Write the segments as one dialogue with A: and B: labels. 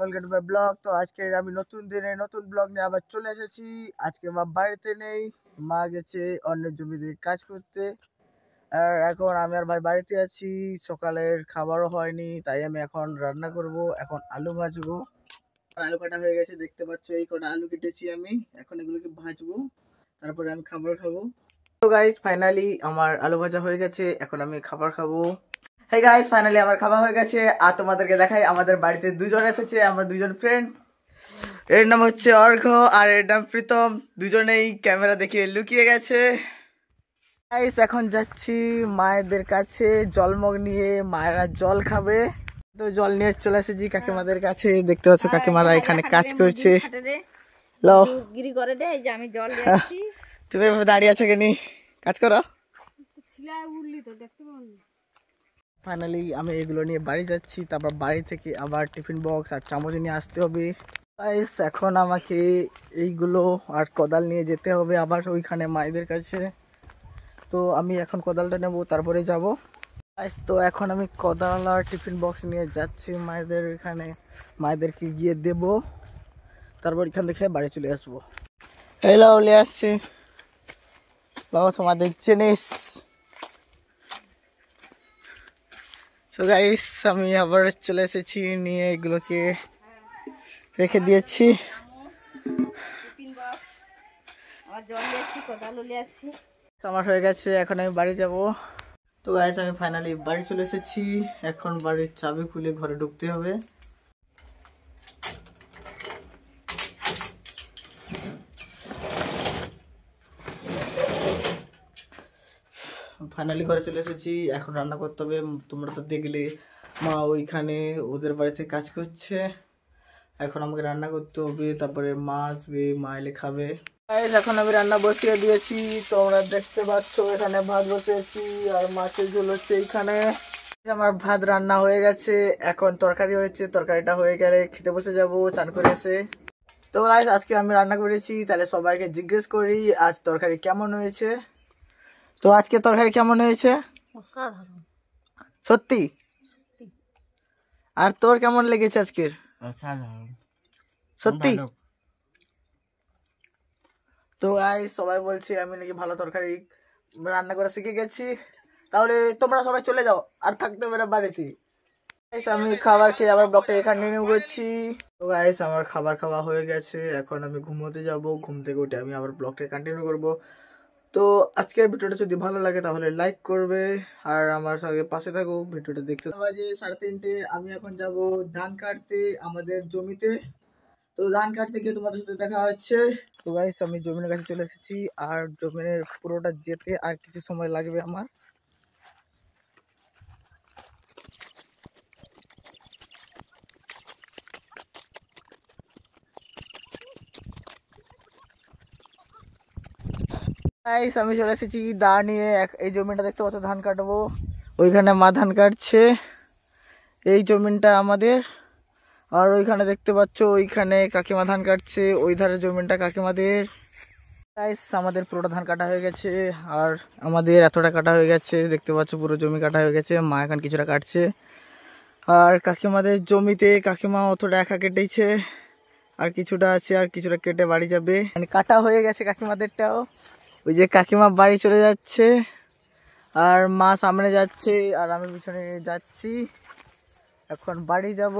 A: Welcome to my blog. তো আজকে আমি নতুন দিনে নতুন ব্লগ নিয়ে আবার চলে এসেছি। আজকে মা বাড়িতে নেই, মা গেছে অন্যের জমিতে কাজ করতে। আর এখন আমি আর ভাই বাড়িতে আছি। সকালের খাবারও হয়নি, তাই আমি এখন রান্না করব। এখন আলু ভাজবো। আলু কাটা হয়ে গেছে, দেখতে পাচ্ছ এই কটা আলু কেটেছি আমি। এখন এগুলোকে ভাজবো, তারপরে আমি খাবার খাবো। তো গাইস ফাইনালি আমার আলু ভাজা হয়ে গেছে, এখন আমি খাবার খাবো। হে গাইস ফাইনালি আমার খাওয়া হয়ে গেছে। আর তোমাদেরকে দেখাই, আমাদের বাড়িতে দুজন এসেছে, আমার দুজন ফ্রেন্ড। এর নাম হচ্ছে অর্ঘ আর এর নাম প্রীতম। দুজনেই ক্যামেরা দেখে লুকিয়ে গেছে। গাইস এখন যাচ্ছি মায়েদের কাছে জলমগ নিয়ে, মায়েরা জল খাবে। তো জল নিয়ে চলে এসেছি কাকিমাদের কাছে। দেখতে পাচ্ছ কাকিমারা এখানে কাজ করছে। লো গিরি করে দে, যে আমি জল নিয়েছি। তুমি দাঁড়িয়ে আছো কেন? কাজ করো। ফাইনালি আমি এগুলো নিয়ে বাড়ি যাচ্ছি, তারপর বাড়ি থেকে আবার টিফিন বক্স আর চামচ নিয়ে আসতে হবে। গাইস এখন আমাকে এইগুলো আর কোদাল নিয়ে যেতে হবে আবার ওইখানে মায়েদের কাছে। তো আমি এখন কোদালটা নেব, তারপরে যাব। গাইস তো এখন আমি কোদাল আর টিফিন বক্স নিয়ে যাচ্ছি মায়েদের এখানে, মায়েদেরকে গিয়ে দেব, তারপর এখান থেকে বাড়ি চলে আসবো। হ্যালো নিয়ে আসছি বাবা তোমাদের জিনিস। তো গাইস আমি আবার চলে এসেছি, নিয়ে এগুলোকে রেখে দিয়েছি। আমার হয়ে গেছে, এখন আমি বাড়ি যাব। তো গাইস আমি ফাইনালি বাড়ি চলে এসেছি। এখন বাড়ির চাবি খুলে ঘরে ঢুকতে হবে। ফাইনালি ঘরে চলে এসেছি, এখন রান্না করতে হবে। তোমরা তো দেখলে মা ওইখানে ওদের বাড়িতে কাজ করছে, এখন আমাকে রান্না করতে হবে। তারপরে মা আসবে, মা এলে খাবে। এখন আমি রান্না বসিয়ে দিয়েছি, তোমরা দেখতে পাচ্ছ এখানে ভাত বসিয়েছি আর মাছের ঝোল হচ্ছে এইখানে। আমার ভাত রান্না হয়ে গেছে, এখন তরকারি হয়েছে। তরকারিটা হয়ে গেলে খেতে বসে যাব চান করে এসে। তো গাইস আজকে আমি রান্না করেছি, তাহলে সবাইকে জিজ্ঞেস করি আজ তরকারি কেমন হয়েছে। তো আজকে তরকারি কেমন হয়েছে? অসাধারণ। সত্যি? আর তোর কেমন লেগেছে আজকের? অসাধারণ। সত্যি? তো গাইস সবাই বলছে আমি নাকি ভালো তরকারি রান্না করা শিখে গেছি। তাহলে তোমরা সবাই চলে যাও, আর থাকতে হবে না বাড়িতে। আমি খাবার খেয়ে আবার ব্লগটা কন্টিনিউ করছি। তো গাইস আমার খাবার খাওয়া হয়ে গেছে, এখন আমি ঘুমোতে যাব। ঘুম থেকে উঠে আমি আবার ব্লগটা কন্টিনিউ করব। তো আজকের ভিডিওটা যদি ভালো লাগে তাহলে লাইক করবে আর আমার সঙ্গে পাশে থাকো, ভিডিওটা দেখতে। বাজে 3:30, আমি এখন যাব ধান কাটতে আমাদের জমিতে। তো ধান কাটতে গিয়ে তোমাদের সাথে দেখা হচ্ছে। তো গাইস আমি জমির কাছে চলে এসেছি, আর জমিনের পুরোটা যেতে আর কিছু সময় লাগবে আমার। গাইস আমি চলে এসেছি দা নিয়ে। এই জমিটা দেখতে পাচ্ছ ধান কাটবো, ওইখানে মা ধান কাটছে। এই জমিটা আমাদের, আর ওইখানে দেখতে পাচ্ছ ওইখানে কাকিমা ধান কাটছে। ওই ধারে জমিটা কাকিমাদের। গাইস আমাদের পুরোটা ধান কাটা হয়ে গেছে, আর আমাদের এতটা কাটা হয়ে গেছে। দেখতে পাচ্ছ পুরো জমি কাটা হয়ে গেছে, মা এখন কিছুটা কাটছে। আর কাকিমাদের জমিতে কাকিমা অতটা একা কেটেছে, আর কিছুটা আছে, আর কিছুটা কেটে বাড়ি যাবে। মানে কাটা হয়ে গেছে কাকিমাদেরটাও। ওই যে কাকিমা বাড়ি চলে যাচ্ছে, আর মা সামনে যাচ্ছে, আর আমি পিছনে যাচ্ছি। এখন বাড়ি যাব।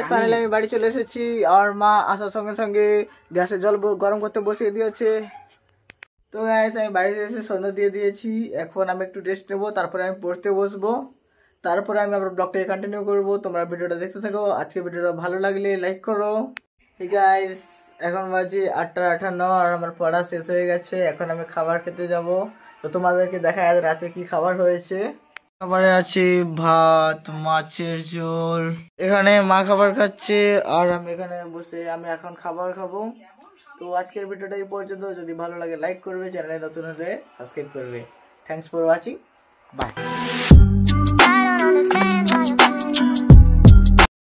A: ফাইনালি আমি বাড়ি চলে এসেছি, আর মা আসার সঙ্গে সঙ্গে গ্যাসে জল গরম করতে বসিয়ে দিয়েছে। তো গাইস আমি বাড়িতে এসে সন্ধ্যা দিয়ে দিয়েছি। এখন আমি একটু রেস্ট নেবো, তারপরে আমি পড়তে বসবো। তারপরে আমি আবার ব্লগটাকে কন্টিনিউ করবো। তোমরা ভিডিওটা দেখতে থাকো। আজকে ভিডিওটা ভালো লাগলে লাইক করো। ঠিক গাইস এখন বাজে 8:58 আর আমার পড়া শেষ হয়ে গেছে। এখন আমি খাবার খেতে যাব। তো তোমাদেরকে দেখা আজ রাতে কি খাবার হয়েছে। খাবারে আছে ভাত, মাছের ঝোল। এখানে মা খাবার খাচ্ছে, আর আমি এখানে বসে আমি এখন খাবার খাবো। তো আজকের ভিডিওটা এই পর্যন্ত। যদি ভালো লাগে লাইক করবে, চ্যানেলে নতুন হলে সাবস্ক্রাইব করবে। Thanks for watching, by.